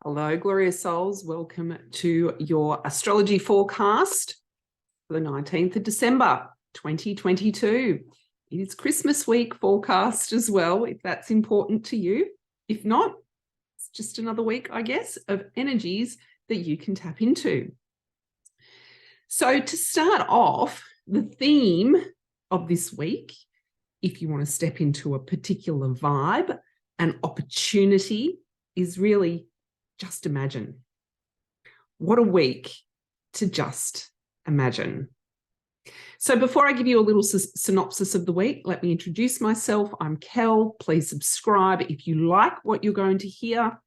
Hello, glorious souls. Welcome to your astrology forecast for the 19th of December, 2022. It is Christmas week forecast as well, if that's important to you. If not, it's just another week, I guess, of energies that you can tap into. So to start off, the theme of this week, if you want to step into a particular vibe, an opportunity, is really just imagine. What a week to just imagine. So before I give you a little synopsis of the week, let me introduce myself. I'm Kel. Please subscribe if you like what you're going to hear.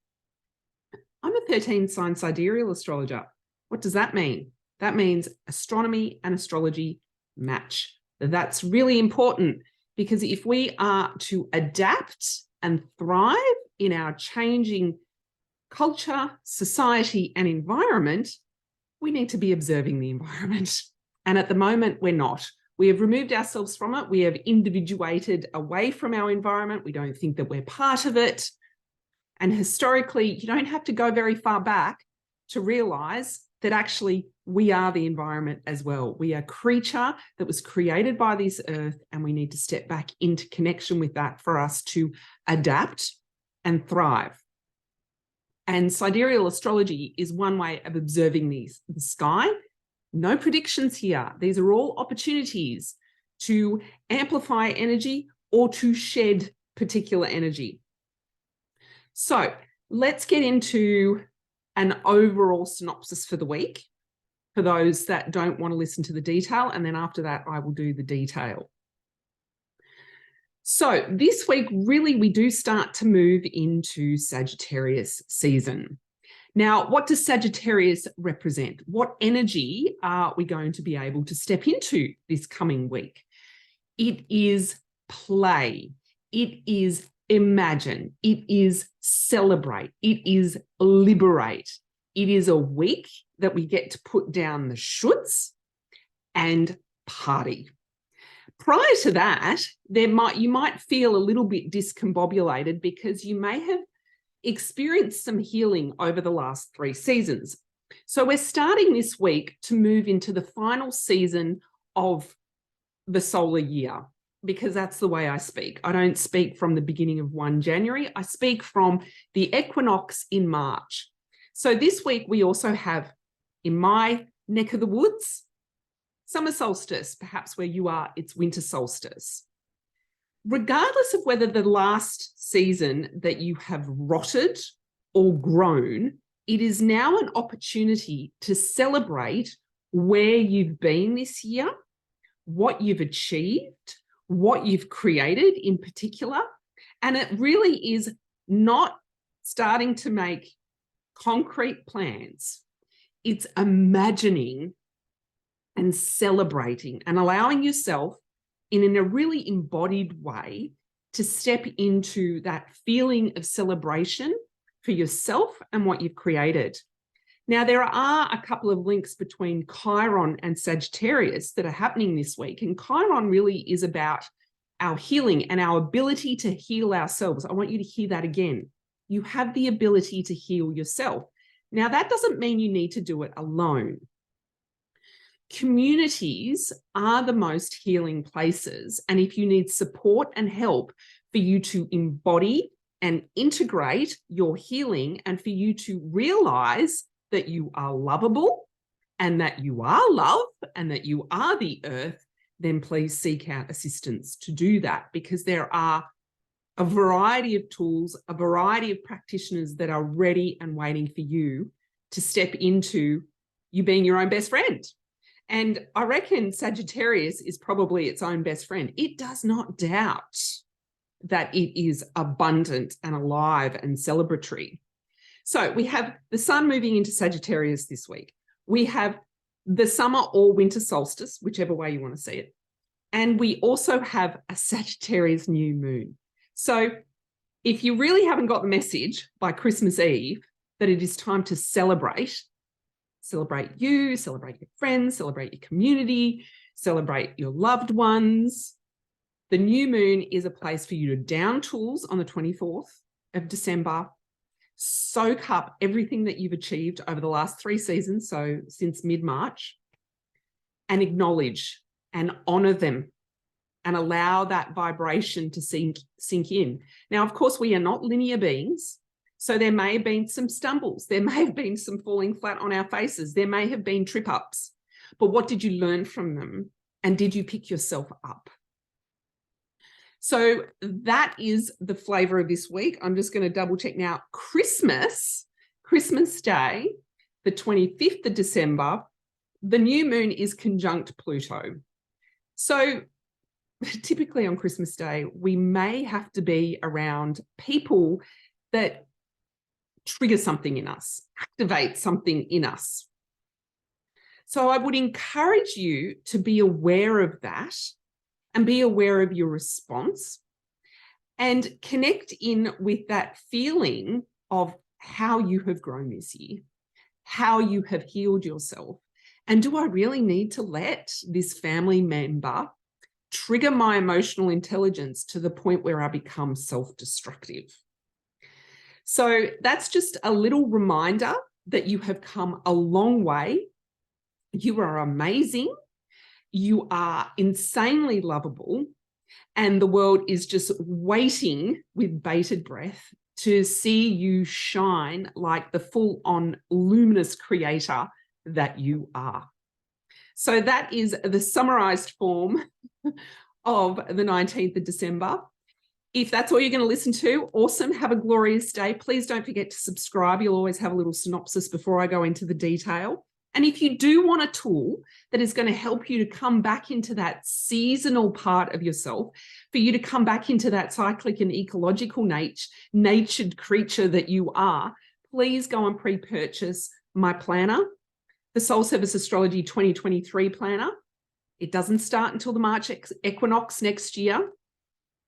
I'm a 13-sign sidereal astrologer. What does that mean? That means astronomy and astrology match. That's really important because if we are to adapt and thrive in our changing culture, society, and environment, we need to be observing the environment. And at the moment, we're not. We have removed ourselves from it. We have individuated away from our environment. We don't think that we're part of it. And historically, you don't have to go very far back to realize that actually we are the environment as well. We are a creature that was created by this earth, and we need to step back into connection with that for us to adapt and thrive. And sidereal astrology is one way of observing the sky. No predictions here. These are all opportunities to amplify energy or to shed particular energy. So let's get into an overall synopsis for the week for those that don't want to listen to the detail. And then after that, I will do the detail. So this week, really, we do start to move into Sagittarius season. Now, what does Sagittarius represent? What energy are we going to be able to step into this coming week? It is play. It is imagine. It is celebrate. It is liberate. It is a week that we get to put down the shoulds and party. Prior to that, you might feel a little bit discombobulated because you may have experienced some healing over the last 3 seasons. So we're starting this week to move into the final season of the solar year, because that's the way I speak. I don't speak from the beginning of 1 January. I speak from the equinox in March. So this week we also have, in my neck of the woods, summer solstice. Perhaps where you are, it's winter solstice. Regardless of whether the last season that you have rotted or grown, it is now an opportunity to celebrate where you've been this year, what you've achieved, what you've created in particular. And it really is not starting to make concrete plans. It's imagining and celebrating and allowing yourself in a really embodied way to step into that feeling of celebration for yourself and what you've created. Now, there are a couple of links between Chiron and Sagittarius that are happening this week. And Chiron really is about our healing and our ability to heal ourselves. I want you to hear that again. You have the ability to heal yourself. Now, that doesn't mean you need to do it alone. Communities are the most healing places. And if you need support and help for you to embody and integrate your healing and for you to realize that you are lovable and that you are love and that you are the earth, then please seek out assistance to do that, because there are a variety of tools, a variety of practitioners that are ready and waiting for you to step into you being your own best friend. And I reckon Sagittarius is probably its own best friend. It does not doubt that it is abundant and alive and celebratory. So we have the sun moving into Sagittarius this week. We have the summer or winter solstice, whichever way you want to see it. And we also have a Sagittarius new moon. So if you really haven't got the message by Christmas Eve that it is time to celebrate you, celebrate your friends, celebrate your community, celebrate your loved ones, the new moon is a place for you to down tools on the 24th of December, soak up everything that you've achieved over the last 3 seasons, so since mid-March, and acknowledge and honor them and allow that vibration to sink in. Now, of course, we are not linear beings, so there may have been some stumbles. There may have been some falling flat on our faces. There may have been trip-ups. But what did you learn from them? And did you pick yourself up? So that is the flavor of this week. I'm just going to double check now. Christmas Day, the 25th of December, the new moon is conjunct Pluto. So typically on Christmas Day, we may have to be around people that trigger something in us, activate something in us. So I would encourage you to be aware of that and be aware of your response and connect in with that feeling of how you have grown this year, how you have healed yourself. And do I really need to let this family member trigger my emotional intelligence to the point where I become self-destructive? So that's just a little reminder that you have come a long way. You are amazing. You are insanely lovable. And the world is just waiting with bated breath to see you shine like the full-on luminous creator that you are. So that is the summarized form of the 19th of December. If that's all you're going to listen to, awesome. Have a glorious day. Please don't forget to subscribe. You'll always have a little synopsis before I go into the detail. And if you do want a tool that is going to help you to come back into that seasonal part of yourself, for you to come back into that cyclic and ecological natured creature that you are, please go and pre-purchase my planner, the Soul Service Astrology 2023 planner. It doesn't start until the March equinox next year.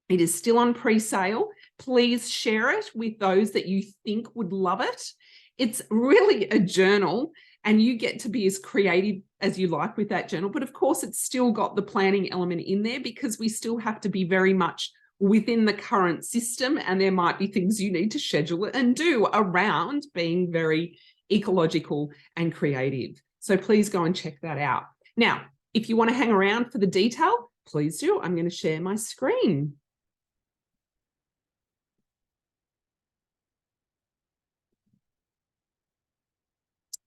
It is still on pre-sale. Please share it with those that you think would love it. It's really a journal, and you get to be as creative as you like with that journal. But of course, it's still got the planning element in there because we still have to be very much within the current system, and there might be things you need to schedule and do around being very ecological and creative. So please go and check that out. Now, if you want to hang around for the detail, please do. I'm going to share my screen.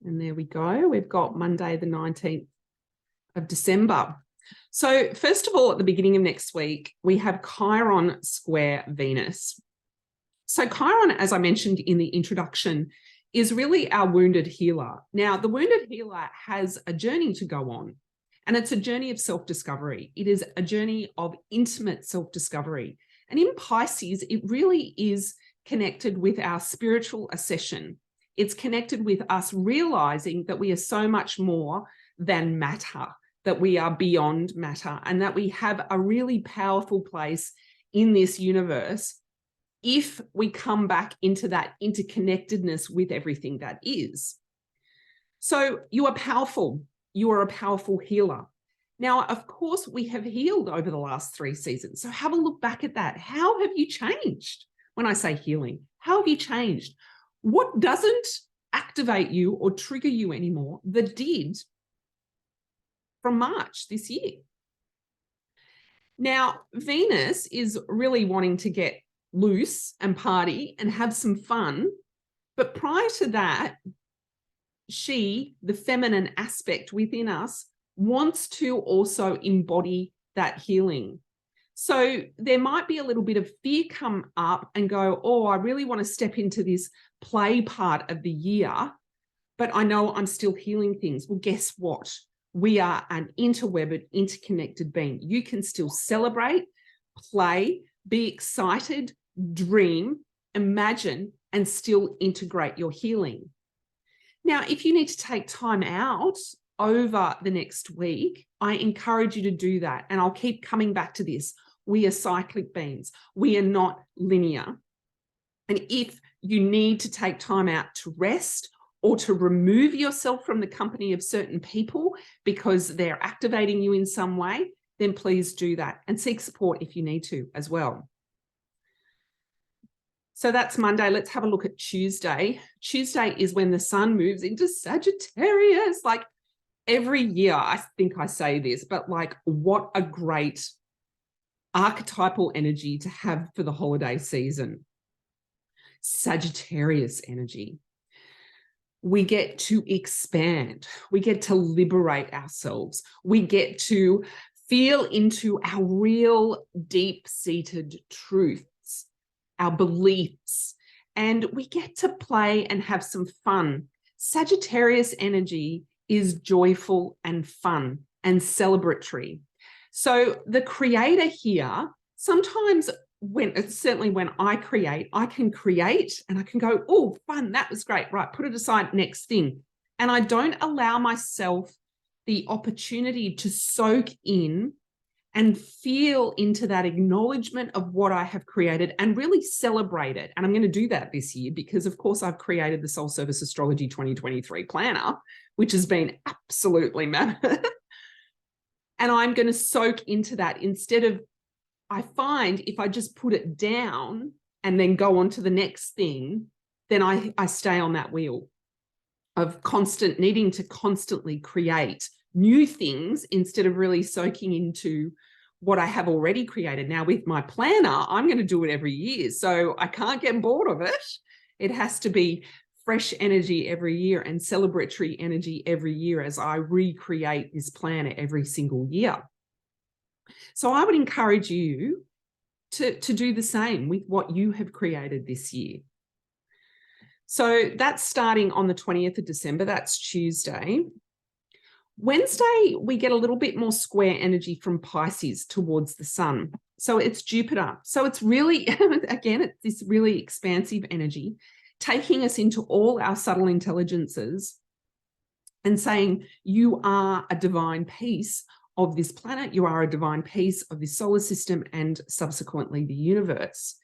And there we go. We've got Monday, the 19th of December. So first of all, at the beginning of next week, we have Chiron square Venus. So Chiron, as I mentioned in the introduction, is really our wounded healer. Now, the wounded healer has a journey to go on, and it's a journey of self-discovery. It is a journey of intimate self-discovery. And in Pisces, it really is connected with our spiritual ascension. It's connected with us realizing that we are so much more than matter, that we are beyond matter, and that we have a really powerful place in this universe if we come back into that interconnectedness with everything that is. So you are powerful. You are a powerful healer. Now, of course, we have healed over the last 3 seasons. So have a look back at that. How have you changed? When I say healing, how have you changed? What doesn't activate you or trigger you anymore that did from March this year? Now, Venus is really wanting to get loose and party and have some fun. But prior to that, she, the feminine aspect within us, wants to also embody that healing. So there might be a little bit of fear come up and go, oh, I really want to step into this play part of the year, but I know I'm still healing things. Well, guess what? We are an interwebbed, interconnected being. You can still celebrate, play, be excited, dream, imagine, and still integrate your healing. Now, if you need to take time out over the next week, I encourage you to do that. And I'll keep coming back to this. We are cyclic beings. We are not linear. And if you need to take time out to rest or to remove yourself from the company of certain people because they're activating you in some way, then please do that and seek support if you need to as well. So that's Monday. Let's have a look at Tuesday. Tuesday is when the sun moves into Sagittarius. Like every year, I think I say this, but like what a great archetypal energy to have for the holiday season. Sagittarius energy. We get to expand. We get to liberate ourselves. We get to feel into our real deep-seated truths, our beliefs, and we get to play and have some fun. Sagittarius energy is joyful and fun and celebratory. So the creator here, sometimes certainly when I create, I can create and I can go, oh, fun, that was great, right, put it aside, next thing. And I don't allow myself the opportunity to soak in and feel into that acknowledgement of what I have created and really celebrate it. And I'm going to do that this year because, of course, I've created the Soul Service Astrology 2023 planner, which has been absolutely mammoth. And I'm going to soak into that instead of, I find if I just put it down and then go on to the next thing, then I stay on that wheel of needing to constantly create new things instead of really soaking into what I have already created. Now with my planner, I'm going to do it every year. So I can't get bored of it. It has to be fresh energy every year and celebratory energy every year as I recreate this planner every single year. So I would encourage you to do the same with what you have created this year. So that's starting on the 20th of December. That's Tuesday. Wednesday, we get a little bit more square energy from Pisces towards the sun. So it's Jupiter. So it's really, again, it's this really expansive energy, taking us into all our subtle intelligences and saying, you are a divine piece of this planet. You are a divine piece of this solar system and subsequently the universe.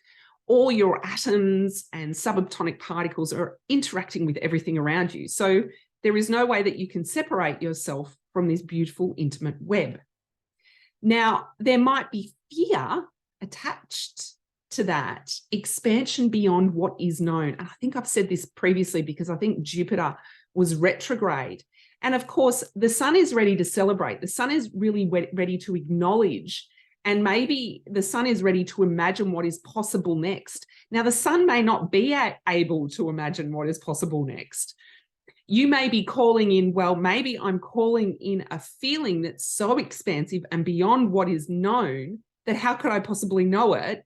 All your atoms and subatomic particles are interacting with everything around you. So there is no way that you can separate yourself from this beautiful, intimate web. Now, there might be fear attached to that, expansion beyond what is known. And I think I've said this previously because I think Jupiter was retrograde. And of course, the sun is ready to celebrate. The sun is really ready to acknowledge. And maybe the sun is ready to imagine what is possible next. Now, the sun may not be able to imagine what is possible next. You may be calling in, well, maybe I'm calling in a feeling that's so expansive and beyond what is known that how could I possibly know it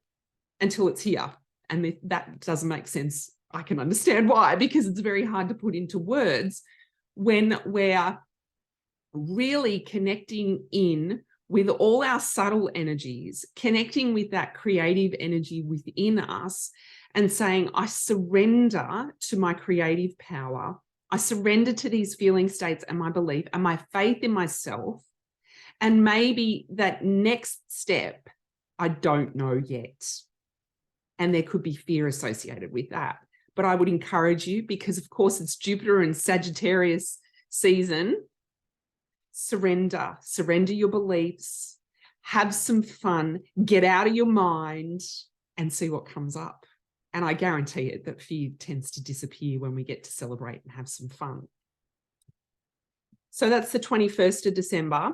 until it's here? And that doesn't make sense. I can understand why, because it's very hard to put into words when we're really connecting in with all our subtle energies, connecting with that creative energy within us and saying, I surrender to my creative power. I surrender to these feeling states and my belief and my faith in myself. And maybe that next step, I don't know yet. And there could be fear associated with that. But I would encourage you, because of course it's Jupiter and Sagittarius season, surrender your beliefs, have some fun, get out of your mind and see what comes up. And I guarantee it that fear tends to disappear when we get to celebrate and have some fun. So that's the 21st of December.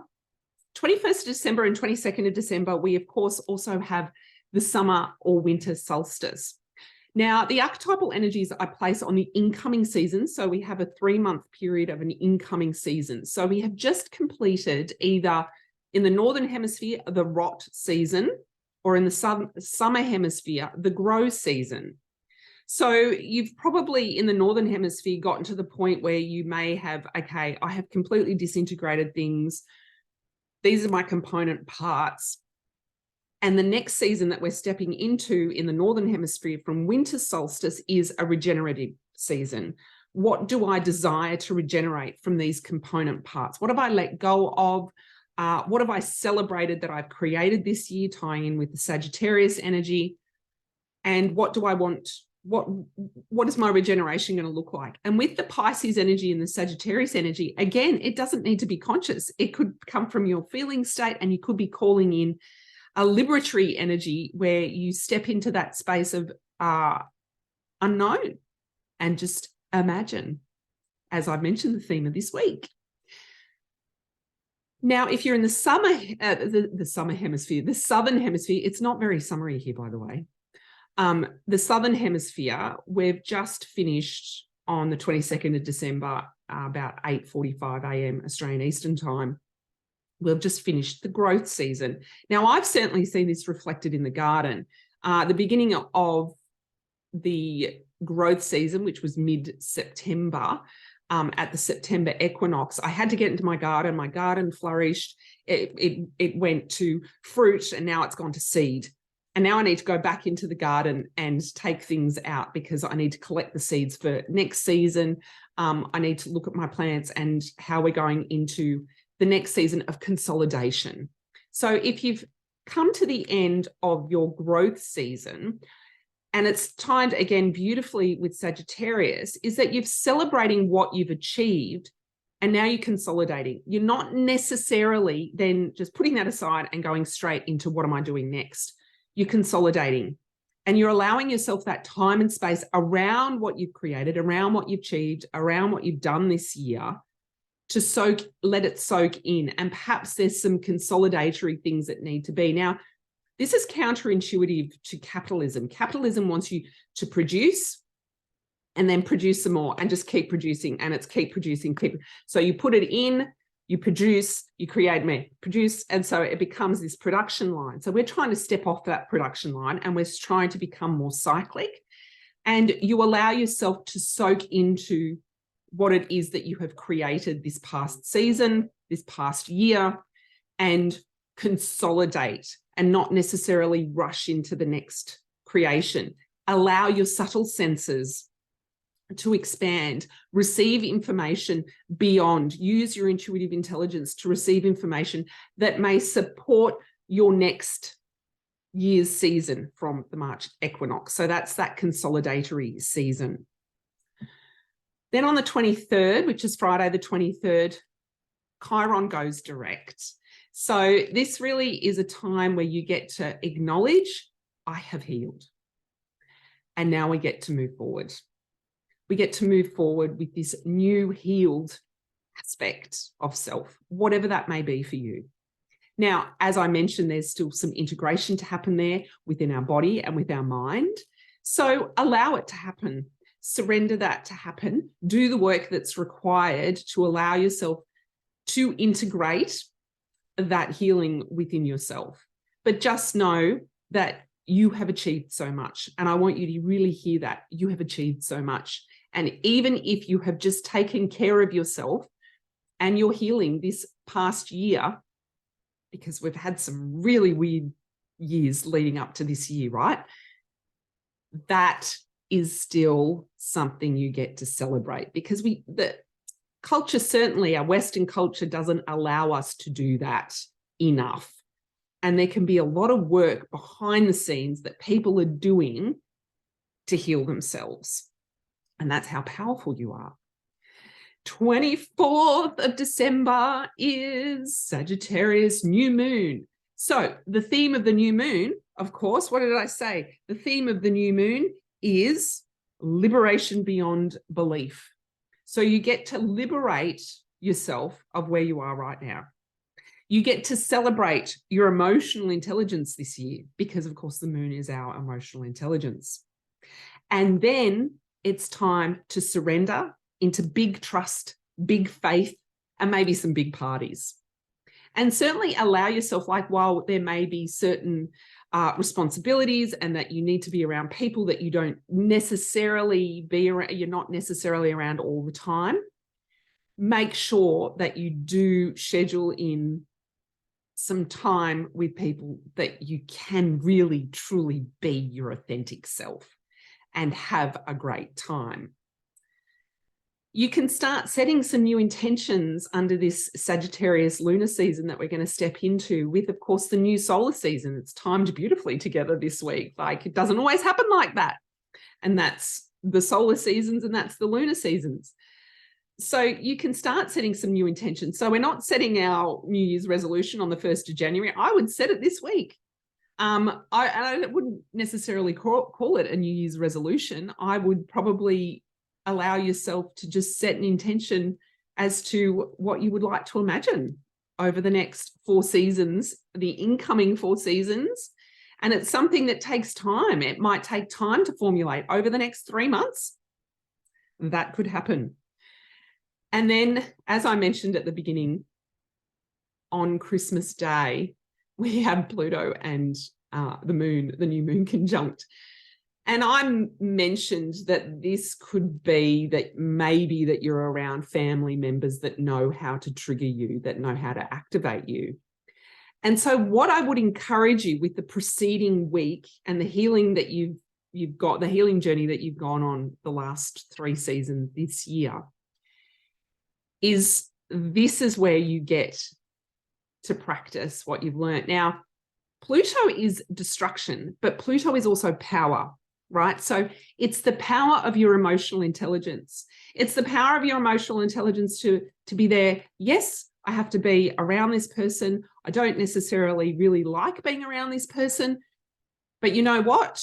21st of December and 22nd of December, we of course also have the summer or winter solstice. Now, the archetypal energies I place on the incoming season. So we have a 3-month period of an incoming season. So we have just completed either in the Northern Hemisphere, the rot season, or in the summer hemisphere, the grow season. So you've probably in the Northern Hemisphere gotten to the point where you may have, okay, I have completely disintegrated things. These are my component parts. And the next season that we're stepping into in the Northern Hemisphere from winter solstice is a regenerative season. What do I desire to regenerate from these component parts? What have I let go of? What have I celebrated that I've created this year, tying in with the Sagittarius energy? And what do I want? What is my regeneration going to look like? And with the Pisces energy and the Sagittarius energy, again, it doesn't need to be conscious. It could come from your feeling state, and you could be calling in a liberatory energy where you step into that space of unknown, and just imagine, as I've mentioned, the theme of this week. Now, if you're in the summer, the summer hemisphere, the southern hemisphere, it's not very summery here, by the way. The southern hemisphere, we've just finished on the 22nd of December, about 8:45 a.m. Australian Eastern Time. We've just finished the growth season. Now, I've certainly seen this reflected in the garden. The beginning of the growth season, which was mid-September, at the September equinox, I had to get into my garden. My garden flourished. It went to fruit, and now it's gone to seed. And now I need to go back into the garden and take things out because I need to collect the seeds for next season. I need to look at my plants and how we're going into the next season of consolidation. So if you've come to the end of your growth season, and it's timed again beautifully with Sagittarius, is that you're celebrating what you've achieved and now you're consolidating. You're not necessarily then just putting that aside and going straight into what am I doing next? You're consolidating and you're allowing yourself that time and space around what you've created, around what you've achieved, around what you've done this year to let it soak in. And perhaps there's some consolidatory things that need to be. Now, this is counterintuitive to capitalism. Capitalism wants you to produce and then produce some more and just keep producing, and it's keep producing. So you put it in, you produce, you create more, produce, and so it becomes this production line. So we're trying to step off that production line and we're trying to become more cyclic, and you allow yourself to soak into what it is that you have created this past season, this past year, and consolidate and not necessarily rush into the next creation. Allow your subtle senses to expand, receive information beyond, use your intuitive intelligence to receive information that may support your next year's season from the March equinox. So that's that consolidatory season. Then on the 23rd, which is Friday the 23rd, Chiron goes direct. So this really is a time where you get to acknowledge, I have healed. And now we get to move forward. We get to move forward with this new healed aspect of self, whatever that may be for you. Now, as I mentioned, there's still some integration to happen there within our body and with our mind. So allow it to happen. Surrender that to happen. Do the work that's required to allow yourself to integrate that healing within yourself. But just know that you have achieved so much. And I want you to really hear that. You have achieved so much. And even if you have just taken care of yourself and you're healing this past year, because we've had some really weird years leading up to this year, right? That is still something you get to celebrate, because the culture, certainly our Western culture, doesn't allow us to do that enough. And there can be a lot of work behind the scenes that people are doing to heal themselves. And that's how powerful you are. 24th of December is Sagittarius new moon. So the theme of the new moon, of course, what did I say? The theme of the new moon is liberation beyond belief. So you get to liberate yourself of where you are right now. You get to celebrate your emotional intelligence this year because, of course, the moon is our emotional intelligence. And then it's time to surrender into big trust, big faith, and maybe some big parties. And certainly allow yourself, like, while there may be certain responsibilities and that you need to be around people that you don't necessarily be around, you're not necessarily around all the time, make sure that you do schedule in some time with people that you can really, truly be your authentic self and have a great time. You can start setting some new intentions under this Sagittarius lunar season that we're going to step into with, of course, the new solar season. It's timed beautifully together this week. Like, it doesn't always happen like that. And that's the solar seasons and that's the lunar seasons. So you can start setting some new intentions. So we're not setting our New Year's resolution on the 1st of January. I would set it this week. I wouldn't necessarily call it a New Year's resolution. I would probably allow yourself to just set an intention as to what you would like to imagine over the next 4 seasons, the incoming 4 seasons. And it's something that takes time. It might take time to formulate over the next 3 months. That could happen. And then, as I mentioned at the beginning, on Christmas Day, we have Pluto and the new moon conjunct. And I mentioned that this could be that maybe that you're around family members that know how to trigger you, that know how to activate you. And so what I would encourage you with the preceding week and the healing that you've got, the healing journey that you've gone on the last 3 seasons this year, is this is where you get to practice what you've learned. Now, Pluto is destruction, but Pluto is also power, right? So it's the power of your emotional intelligence. It's the power of your emotional intelligence to be there. Yes, I have to be around this person. I don't necessarily really like being around this person, but you know what?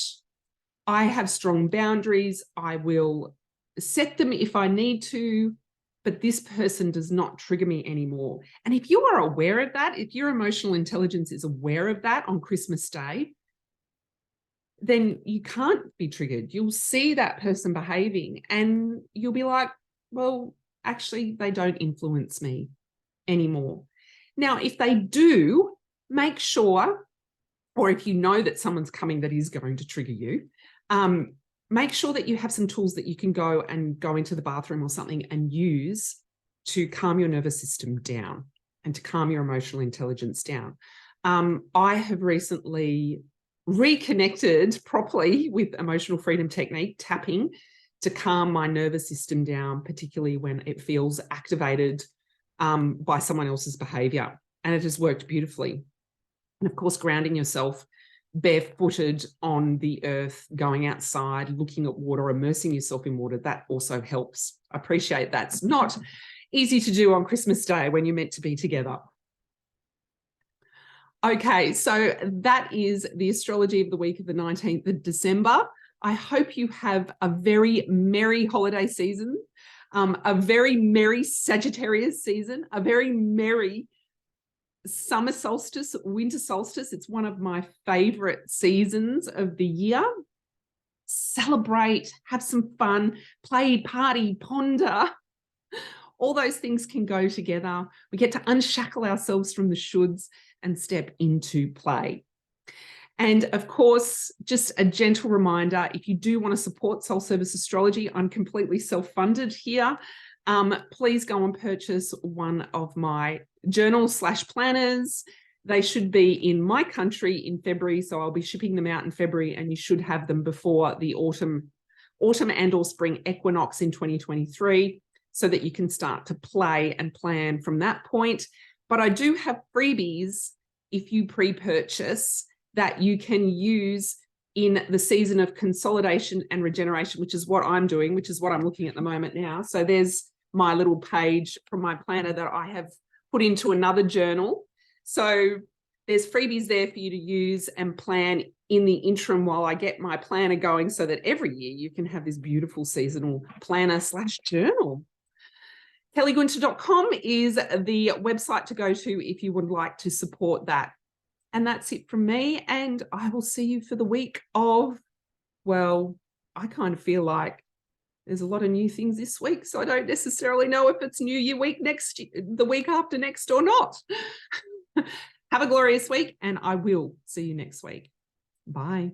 I have strong boundaries. I will set them if I need to, but this person does not trigger me anymore. And if you are aware of that, if your emotional intelligence is aware of that on Christmas Day, then you can't be triggered. You'll see that person behaving and you'll be like, well, actually, they don't influence me anymore. Now, if they do, make sure, or if you know that someone's coming that is going to trigger you, make sure that you have some tools that you can go into the bathroom or something and use to calm your nervous system down and to calm your emotional intelligence down. I have recently reconnected properly with emotional freedom technique, tapping, to calm my nervous system down, particularly when it feels activated by someone else's behavior. And it has worked beautifully. And of course, grounding yourself barefooted on the earth, going outside, looking at water, immersing yourself in water, that also helps. I appreciate that's not easy to do on Christmas Day when you're meant to be together. Okay, so that is the astrology of the week of the 19th of December. I hope you have a very merry holiday season, a very merry Sagittarius season, a very merry summer solstice, winter solstice. It's one of my favorite seasons of the year. Celebrate, have some fun, play, party, ponder. All those things can go together. We get to unshackle ourselves from the shoulds and step into play. And of course, just a gentle reminder, if you do want to support Soul Service Astrology, I'm completely self-funded here. Please go and purchase one of my journals/planners. They should be in my country in February, so I'll be shipping them out in February, and you should have them before the autumn and or spring equinox in 2023, so that you can start to play and plan from that point. But I do have freebies if you pre-purchase that you can use in the season of consolidation and regeneration, which is what I'm doing, which is what I'm looking at the moment now. So there's my little page from my planner that I have put into another journal. So there's freebies there for you to use and plan in the interim while I get my planner going, so that every year you can have this beautiful seasonal planner/journal. kellygunter.com is the website to go to if you would like to support that. And that's it from me. And I will see you for the week of, well, I kind of feel like there's a lot of new things this week, so I don't necessarily know if it's New Year week the week after next or not. Have a glorious week, and I will see you next week. Bye.